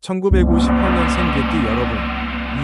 1958년생 개띠 여러분,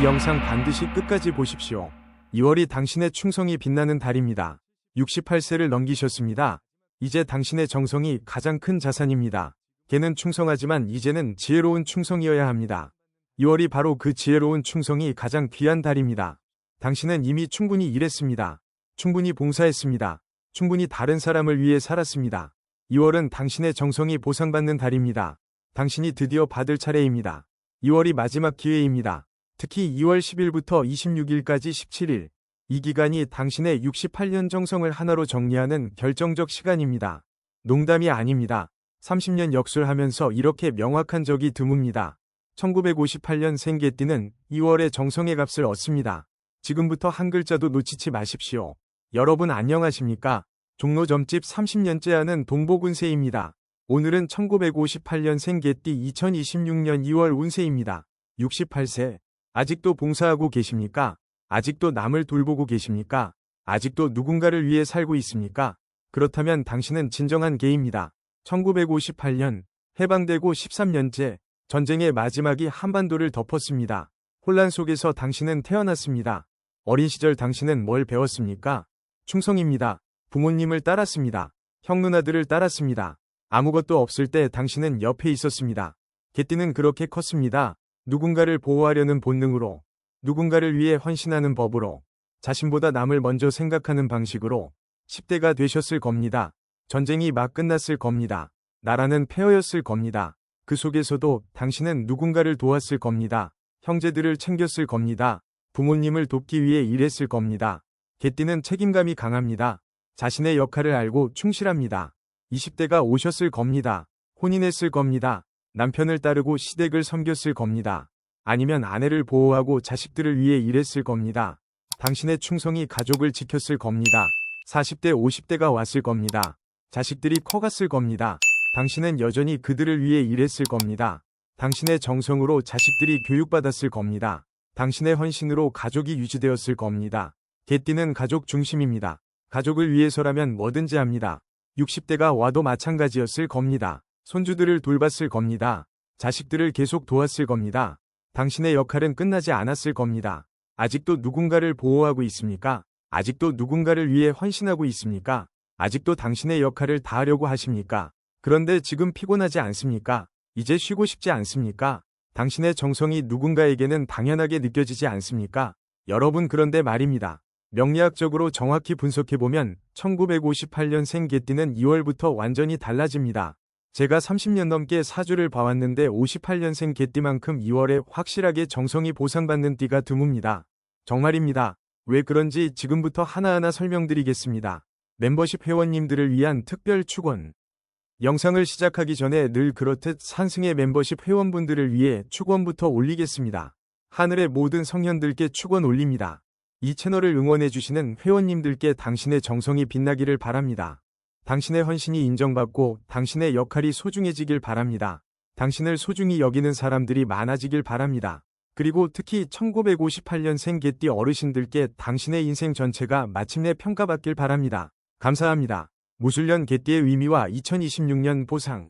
이 영상 반드시 끝까지 보십시오. 2월이 당신의 충성이 빛나는 달입니다. 68세를 넘기셨습니다. 이제 당신의 정성이 가장 큰 자산입니다. 개는 충성하지만 이제는 지혜로운 충성이어야 합니다. 2월이 바로 그 지혜로운 충성이 가장 귀한 달입니다. 당신은 이미 충분히 일했습니다. 충분히 봉사했습니다. 충분히 다른 사람을 위해 살았습니다. 2월은 당신의 정성이 보상받는 달입니다. 당신이 드디어 받을 차례입니다. 2월이 마지막 기회입니다. 특히 2월 10일부터 26일까지 17일. 이 기간이 당신의 68년 정성을 하나로 정리하는 결정적 시간입니다. 농담이 아닙니다. 30년 역술하면서 이렇게 명확한 적이 드뭅니다. 1958년 개띠는 2월의 정성의 값을 얻습니다. 지금부터 한 글자도 놓치지 마십시오. 여러분 안녕하십니까? 종로 점집 30년째 하는 동복운세입니다. 오늘은 1958년생 개띠 2026년 2월 운세입니다. 68세. 아직도 봉사하고 계십니까? 아직도 남을 돌보고 계십니까? 아직도 누군가를 위해 살고 있습니까? 그렇다면 당신은 진정한 개입니다. 1958년, 해방되고 13년째, 전쟁의 마지막이 한반도를 덮었습니다. 혼란 속에서 당신은 태어났습니다. 어린 시절 당신은 뭘 배웠습니까? 충성입니다. 부모님을 따랐습니다. 형 누나들을 따랐습니다. 아무것도 없을 때 당신은 옆에 있었습니다. 개띠는 그렇게 컸습니다. 누군가를 보호하려는 본능으로, 누군가를 위해 헌신하는 법으로, 자신보다 남을 먼저 생각하는 방식으로. 10대가 되셨을 겁니다. 전쟁이 막 끝났을 겁니다. 나라는 폐허였을 겁니다. 그 속에서도 당신은 누군가를 도왔을 겁니다. 형제들을 챙겼을 겁니다. 부모님을 돕기 위해 일했을 겁니다. 개띠는 책임감이 강합니다. 자신의 역할을 알고 충실합니다. 20대가 오셨을 겁니다. 혼인했을 겁니다. 남편을 따르고 시댁을 섬겼을 겁니다. 아니면 아내를 보호하고 자식들을 위해 일했을 겁니다. 당신의 충성이 가족을 지켰을 겁니다. 40대, 50대가 왔을 겁니다. 자식들이 커갔을 겁니다. 당신은 여전히 그들을 위해 일했을 겁니다. 당신의 정성으로 자식들이 교육받았을 겁니다. 당신의 헌신으로 가족이 유지되었을 겁니다. 개띠는 가족 중심입니다. 가족을 위해서라면 뭐든지 합니다. 60대가 와도 마찬가지였을 겁니다. 손주들을 돌봤을 겁니다. 자식들을 계속 도왔을 겁니다. 당신의 역할은 끝나지 않았을 겁니다. 아직도 누군가를 보호하고 있습니까? 아직도 누군가를 위해 헌신하고 있습니까? 아직도 당신의 역할을 다하려고 하십니까? 그런데 지금 피곤하지 않습니까? 이제 쉬고 싶지 않습니까? 당신의 정성이 누군가에게는 당연하게 느껴지지 않습니까? 여러분, 그런데 말입니다. 명리학적으로 정확히 분석해보면 1958년생 개띠는 2월부터 완전히 달라집니다. 제가 30년 넘게 사주를 봐왔는데 58년생 개띠만큼 2월에 확실하게 정성이 보상받는 띠가 드뭅니다. 정말입니다. 왜 그런지 지금부터 하나하나 설명드리겠습니다. 멤버십 회원님들을 위한 특별 축원. 영상을 시작하기 전에 늘 그렇듯 산승의 멤버십 회원분들을 위해 축원부터 올리겠습니다. 하늘의 모든 성현들께 축원 올립니다. 이 채널을 응원해주시는 회원님들께 당신의 정성이 빛나기를 바랍니다. 당신의 헌신이 인정받고 당신의 역할이 소중해지길 바랍니다. 당신을 소중히 여기는 사람들이 많아지길 바랍니다. 그리고 특히 1958년생 개띠 어르신들께 당신의 인생 전체가 마침내 평가받길 바랍니다. 감사합니다. 무술년 개띠의 의미와 2026년 보상.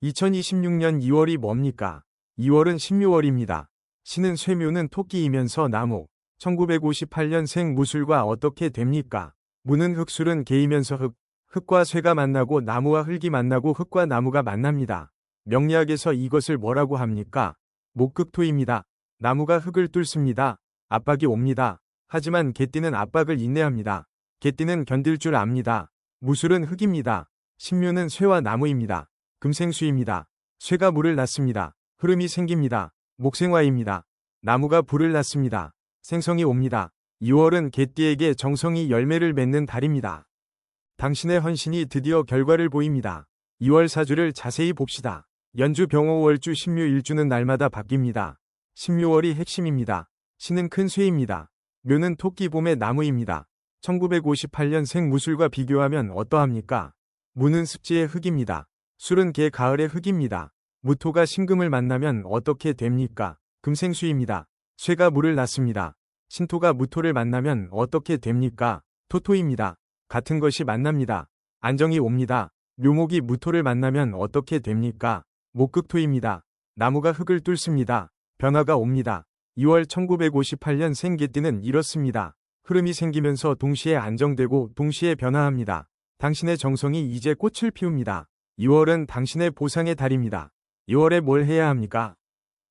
2026년 2월이 뭡니까? 2월은 신묘월입니다. 신은 쇠묘는 토끼이면서 나무. 1958년생 무술과 어떻게 됩니까? 무는 흙술은 개이면서 흙과 쇠가 만나고 나무와 흙이 만나고 흙과 나무가 만납니다. 명리학에서 이것을 뭐라고 합니까? 목극토입니다. 나무가 흙을 뚫습니다. 압박이 옵니다. 하지만 개띠는 압박을 인내합니다. 개띠는 견딜 줄 압니다. 무술은 흙입니다. 신묘는 쇠와 나무입니다. 금생수입니다. 쇠가 물을 낳습니다. 흐름이 생깁니다. 목생화입니다. 나무가 불을 낳습니다. 생성이 옵니다. 2월은 개띠에게 정성이 열매를 맺는 달입니다. 당신의 헌신이 드디어 결과를 보입니다. 2월 사주를 자세히 봅시다. 연주 병호월주 신묘일주는 날마다 바뀝니다. 신묘월이 핵심입니다. 신은 큰 쇠입니다. 묘는 토끼 봄의 나무입니다. 1958년생 무술과 비교하면 어떠합니까? 무는 습지의 흙입니다. 술은 개 가을의 흙입니다. 무토가 신금을 만나면 어떻게 됩니까? 금생수입니다. 쇠가 물을 낳습니다. 신토가 무토를 만나면 어떻게 됩니까? 토토입니다. 같은 것이 만납니다. 안정이 옵니다. 묘목이 무토를 만나면 어떻게 됩니까? 목극토입니다. 나무가 흙을 뚫습니다. 변화가 옵니다. 2월 1958년 생개띠는 이렇습니다. 흐름이 생기면서 동시에 안정되고 동시에 변화합니다. 당신의 정성이 이제 꽃을 피웁니다. 2월은 당신의 보상의 달입니다. 2월에 뭘 해야 합니까?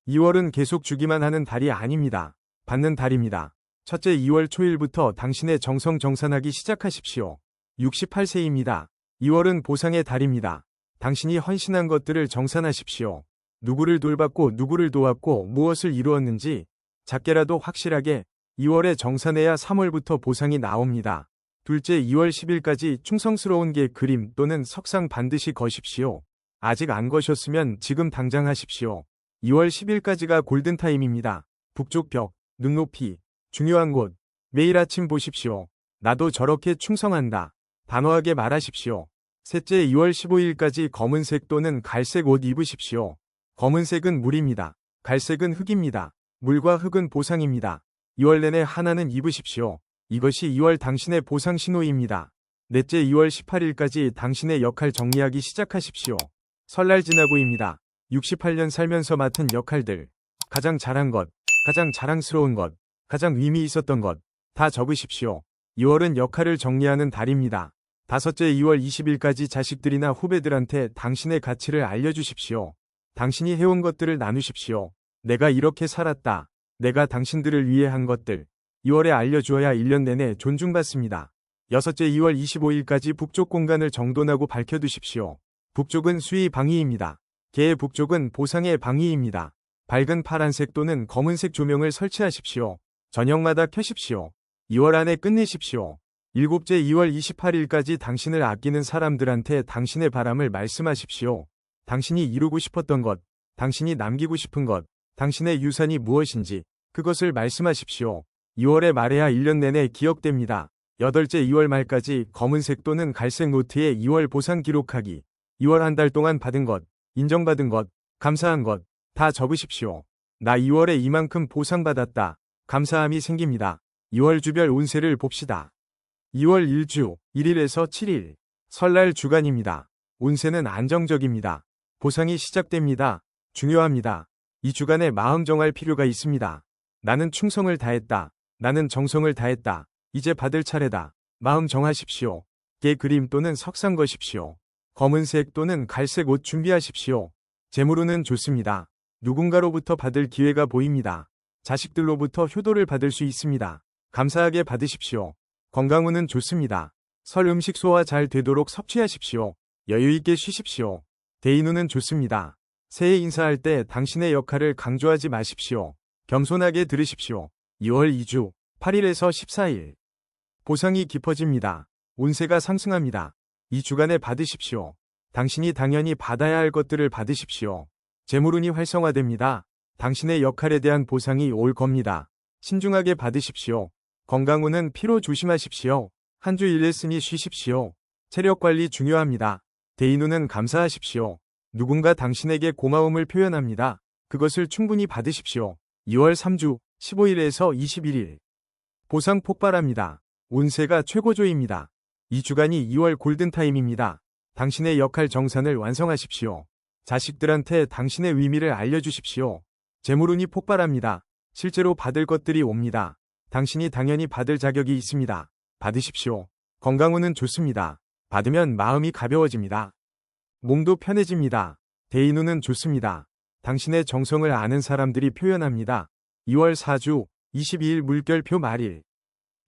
2월은 계속 주기만 하는 달이 아닙니다. 받는 달입니다. 첫째, 2월 초일부터 당신의 정성 정산하기 시작하십시오. 68세입니다. 2월은 보상의 달입니다. 당신이 헌신한 것들을 정산하십시오. 누구를 돌봤고 누구를 도왔고 무엇을 이루었는지 작게라도 확실하게 2월에 정산해야 3월부터 보상이 나옵니다. 둘째, 2월 10일까지 충성스러운 게 그림 또는 석상 반드시 거십시오. 아직 안 거셨으면 지금 당장 하십시오. 2월 10일까지가 골든타임입니다. 북쪽 벽, 눈높이, 중요한 곳, 매일 아침 보십시오. 나도 저렇게 충성한다. 단호하게 말하십시오. 셋째, 2월 15일까지 검은색 또는 갈색 옷 입으십시오. 검은색은 물입니다. 갈색은 흙입니다. 물과 흙은 보상입니다. 2월 내내 하나는 입으십시오. 이것이 2월 당신의 보상 신호입니다. 넷째, 2월 18일까지 당신의 역할 정리하기 시작하십시오. 설날 지나고입니다. 68년 살면서 맡은 역할들, 가장 잘한 것, 가장 자랑스러운 것, 가장 의미 있었던 것, 다 적으십시오. 2월은 역할을 정리하는 달입니다. 다섯째, 2월 20일까지 자식들이나 후배들한테 당신의 가치를 알려주십시오. 당신이 해온 것들을 나누십시오. 내가 이렇게 살았다. 내가 당신들을 위해 한 것들. 2월에 알려주어야 1년 내내 존중받습니다. 여섯째, 2월 25일까지 북쪽 공간을 정돈하고 밝혀두십시오. 북쪽은 수의 방위입니다. 개의 북쪽은 보상의 방위입니다. 밝은 파란색 또는 검은색 조명을 설치하십시오. 저녁마다 켜십시오. 2월 안에 끝내십시오. 일곱째, 2월 28일까지 당신을 아끼는 사람들한테 당신의 바람을 말씀하십시오. 당신이 이루고 싶었던 것, 당신이 남기고 싶은 것, 당신의 유산이 무엇인지 그것을 말씀하십시오. 2월에 말해야 1년 내내 기억됩니다. 여덟째, 2월 말까지 검은색 또는 갈색 노트에 2월 보상 기록하기. 2월 한 달 동안 받은 것, 인정받은 것, 감사한 것 다 적으십시오. 나 2월에 이만큼 보상받았다. 감사함이 생깁니다. 2월 주별 운세를 봅시다. 2월 1주 1일에서 7일 설날 주간입니다. 운세는 안정적입니다. 보상이 시작됩니다. 중요합니다. 이 주간에 마음 정할 필요가 있습니다. 나는 충성을 다했다. 나는 정성을 다했다. 이제 받을 차례다. 마음 정하십시오. 개 그림 또는 석상 거십시오. 검은색 또는 갈색 옷 준비하십시오. 재물운은 좋습니다. 누군가로부터 받을 기회가 보입니다. 자식들로부터 효도를 받을 수 있습니다. 감사하게 받으십시오. 건강운은 좋습니다. 설 음식 소화 잘 되도록 섭취하십시오. 여유있게 쉬십시오. 대인운은 좋습니다. 새해 인사할 때 당신의 역할을 강조하지 마십시오. 겸손하게 들으십시오. 2월 2주 8일에서 14일 보상이 깊어집니다. 운세가 상승합니다. 이 주간에 받으십시오. 당신이 당연히 받아야 할 것들을 받으십시오. 재물운이 활성화됩니다. 당신의 역할에 대한 보상이 올 겁니다. 신중하게 받으십시오. 건강운은 피로 조심하십시오. 한 주 일했으니 쉬십시오. 체력관리 중요합니다. 대인운은 감사하십시오. 누군가 당신에게 고마움을 표현합니다. 그것을 충분히 받으십시오. 2월 3주 15일에서 21일 보상 폭발합니다. 운세가 최고조입니다. 이 주간이 2월 골든타임입니다. 당신의 역할 정산을 완성하십시오. 자식들한테 당신의 의미를 알려주십시오. 재물운이 폭발합니다. 실제로 받을 것들이 옵니다. 당신이 당연히 받을 자격이 있습니다. 받으십시오. 건강운은 좋습니다. 받으면 마음이 가벼워집니다. 몸도 편해집니다. 대인운은 좋습니다. 당신의 정성을 아는 사람들이 표현합니다. 2월 4주 22일 물결표 말일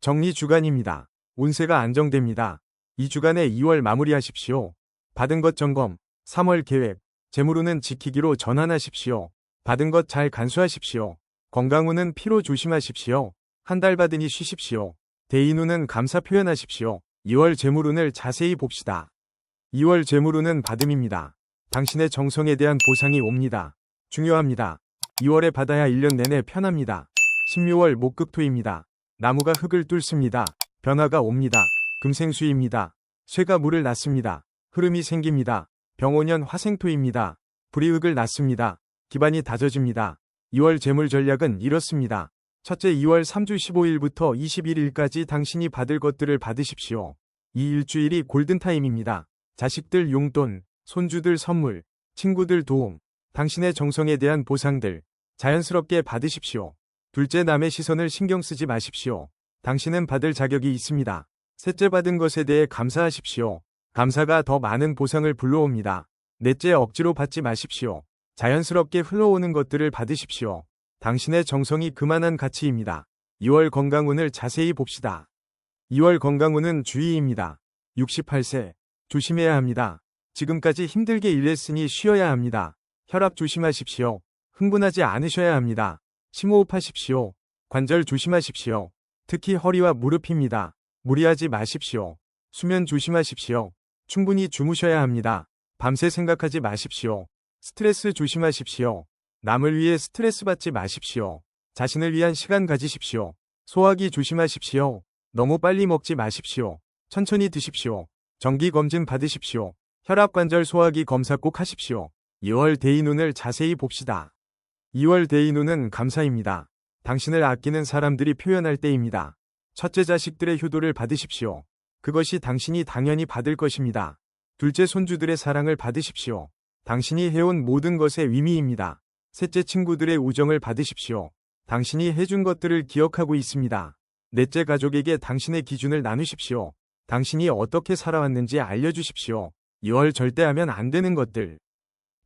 정리 주간입니다. 운세가 안정됩니다. 이 주간에 2월 마무리하십시오. 받은 것 점검, 3월 계획, 재물운은 지키기로 전환하십시오. 받은 것 잘 간수하십시오. 건강운은 피로 조심하십시오. 한 달 받으니 쉬십시오. 대인운은 감사 표현하십시오. 2월 재물운을 자세히 봅시다. 2월 재물운은 받음입니다. 당신의 정성에 대한 보상이 옵니다. 중요합니다. 2월에 받아야 1년 내내 편합니다. 16월 목극토입니다. 나무가 흙을 뚫습니다. 변화가 옵니다. 금생수입니다. 쇠가 물을 낳습니다. 흐름이 생깁니다. 병오년 화생토입니다. 불이 흙을 낳습니다. 기반이 다져집니다. 2월 재물 전략은 이렇습니다. 첫째, 2월 3주 15일부터 21일까지 당신이 받을 것들을 받으십시오. 이 일주일이 골든타임입니다. 자식들 용돈, 손주들 선물, 친구들 도움, 당신의 정성에 대한 보상들 자연스럽게 받으십시오. 둘째, 남의 시선을 신경 쓰지 마십시오. 당신은 받을 자격이 있습니다. 셋째, 받은 것에 대해 감사하십시오. 감사가 더 많은 보상을 불러옵니다. 넷째, 억지로 받지 마십시오. 자연스럽게 흘러오는 것들을 받으십시오. 당신의 정성이 그만한 가치입니다. 2월 건강운을 자세히 봅시다. 2월 건강운은 주의입니다. 68세. 조심해야 합니다. 지금까지 힘들게 일했으니 쉬어야 합니다. 혈압 조심하십시오. 흥분하지 않으셔야 합니다. 심호흡하십시오. 관절 조심하십시오. 특히 허리와 무릎입니다. 무리하지 마십시오. 수면 조심하십시오. 충분히 주무셔야 합니다. 밤새 생각하지 마십시오. 스트레스 조심하십시오. 남을 위해 스트레스 받지 마십시오. 자신을 위한 시간 가지십시오. 소화기 조심하십시오. 너무 빨리 먹지 마십시오. 천천히 드십시오. 정기검진 받으십시오. 혈압관절 소화기 검사 꼭 하십시오. 2월 대인운을 자세히 봅시다. 2월 대인운은 감사입니다. 당신을 아끼는 사람들이 표현할 때입니다. 첫째, 자식들의 효도를 받으십시오. 그것이 당신이 당연히 받을 것입니다. 둘째, 손주들의 사랑을 받으십시오. 당신이 해온 모든 것의 의미입니다. 셋째, 친구들의 우정을 받으십시오. 당신이 해준 것들을 기억하고 있습니다. 넷째, 가족에게 당신의 기준을 나누십시오. 당신이 어떻게 살아왔는지 알려주십시오. 2월 절대 하면 안 되는 것들.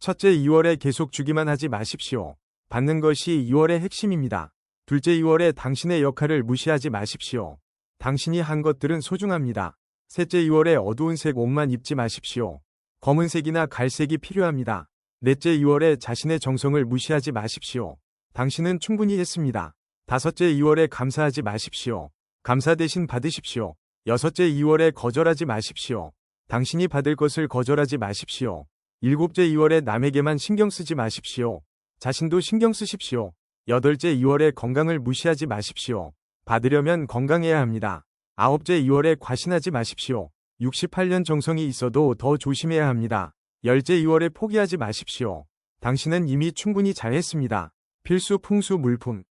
첫째, 2월에 계속 주기만 하지 마십시오. 받는 것이 2월의 핵심입니다. 둘째, 2월에 당신의 역할을 무시하지 마십시오. 당신이 한 것들은 소중합니다. 셋째, 2월에 어두운 색 옷만 입지 마십시오. 검은색이나 갈색이 필요합니다. 넷째, 2월에 자신의 정성을 무시하지 마십시오. 당신은 충분히 했습니다. 다섯째, 2월에 감사하지 마십시오. 감사 대신 받으십시오. 여섯째, 2월에 거절하지 마십시오. 당신이 받을 것을 거절하지 마십시오. 일곱째, 2월에 남에게만 신경 쓰지 마십시오. 자신도 신경 쓰십시오. 여덟째, 2월에 건강을 무시하지 마십시오. 받으려면 건강해야 합니다. 아홉째, 2월에 과신하지 마십시오. 68년 정성이 있어도 더 조심해야 합니다. 열째, 2월에 포기하지 마십시오. 당신은 이미 충분히 잘했습니다. 필수 풍수 물품.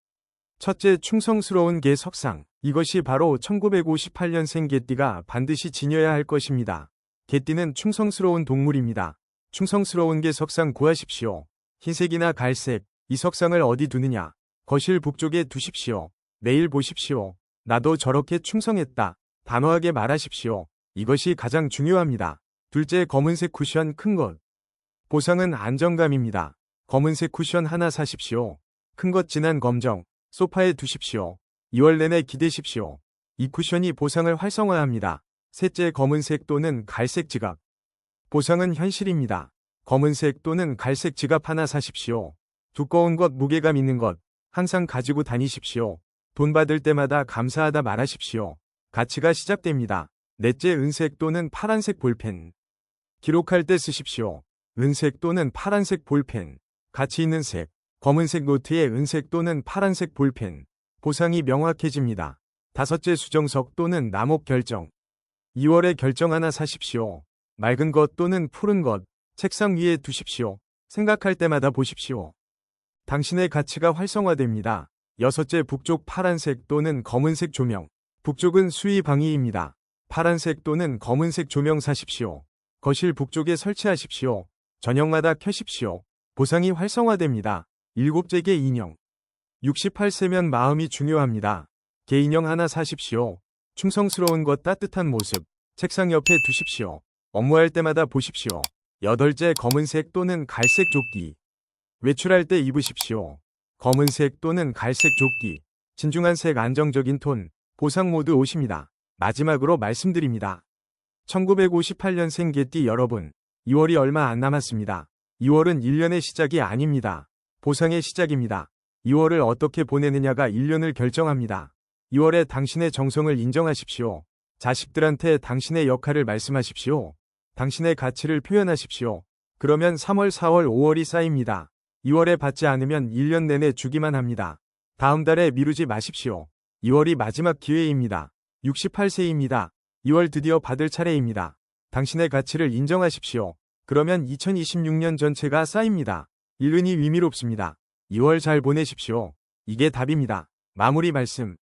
첫째, 충성스러운 개 석상. 이것이 바로 1958년생 개띠가 반드시 지녀야 할 것입니다. 개띠는 충성스러운 동물입니다. 충성스러운 개 석상 구하십시오. 흰색이나 갈색, 이 석상을 어디 두느냐? 거실 북쪽에 두십시오. 매일 보십시오. 나도 저렇게 충성했다. 단호하게 말하십시오. 이것이 가장 중요합니다. 둘째, 검은색 쿠션 큰 것. 보상은 안정감입니다. 검은색 쿠션 하나 사십시오. 큰 것 진한 검정, 소파에 두십시오. 2월 내내 기대십시오. 이 쿠션이 보상을 활성화합니다. 셋째, 검은색 또는 갈색 지갑. 보상은 현실입니다. 검은색 또는 갈색 지갑 하나 사십시오. 두꺼운 것, 무게감 있는 것, 항상 가지고 다니십시오. 돈 받을 때마다 감사하다 말하십시오. 가치가 시작됩니다. 넷째, 은색 또는 파란색 볼펜. 기록할 때 쓰십시오. 은색 또는 파란색 볼펜. 가치 있는 색. 검은색 노트에 은색 또는 파란색 볼펜. 보상이 명확해집니다. 다섯째, 수정석 또는 남옥 결정. 2월에 결정 하나 사십시오. 맑은 것 또는 푸른 것. 책상 위에 두십시오. 생각할 때마다 보십시오. 당신의 가치가 활성화됩니다. 여섯째, 북쪽 파란색 또는 검은색 조명. 북쪽은 수의 방위입니다. 파란색 또는 검은색 조명 사십시오. 거실 북쪽에 설치하십시오. 저녁마다 켜십시오. 보상이 활성화됩니다. 일곱째, 개 인형. 68세면 마음이 중요합니다. 개 인형 하나 사십시오. 충성스러운 것, 따뜻한 모습. 책상 옆에 두십시오. 업무할 때마다 보십시오. 여덟째, 검은색 또는 갈색 조끼. 외출할 때 입으십시오. 검은색 또는 갈색 조끼. 진중한 색, 안정적인 톤. 보상 모드 옷입니다. 마지막으로 말씀드립니다. 1958년생 개띠 여러분, 2월이 얼마 안 남았습니다. 2월은 1년의 시작이 아닙니다. 보상의 시작입니다. 2월을 어떻게 보내느냐가 1년을 결정합니다. 2월에 당신의 정성을 인정하십시오. 자식들한테 당신의 역할을 말씀하십시오. 당신의 가치를 표현하십시오. 그러면 3월, 4월, 5월이 쌓입니다. 2월에 받지 않으면 1년 내내 주기만 합니다. 다음 달에 미루지 마십시오. 2월이 마지막 기회입니다. 68세입니다. 2월 드디어 받을 차례입니다. 당신의 가치를 인정하십시오. 그러면 2026년 전체가 쌓입니다. 1년이 위미롭습니다. 2월 잘 보내십시오. 이게 답입니다. 마무리 말씀.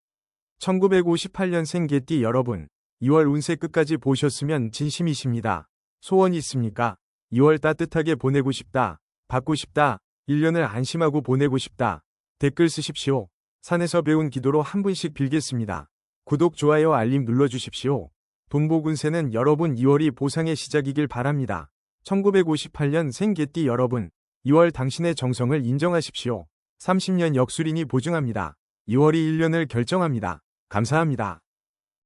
1958년생 개띠 여러분, 2월 운세 끝까지 보셨으면 진심이십니다. 소원 있습니까? 2월 따뜻하게 보내고 싶다, 받고 싶다, 1년을 안심하고 보내고 싶다. 댓글 쓰십시오. 산에서 배운 기도로 한 분씩 빌겠습니다. 구독, 좋아요, 알림 눌러주십시오. 돈복운세는 여러분 2월이 보상의 시작이길 바랍니다. 1958년 생 개띠 여러분, 2월 당신의 정성을 인정하십시오. 30년 역술인이 보증합니다. 2월이 1년을 결정합니다. 감사합니다.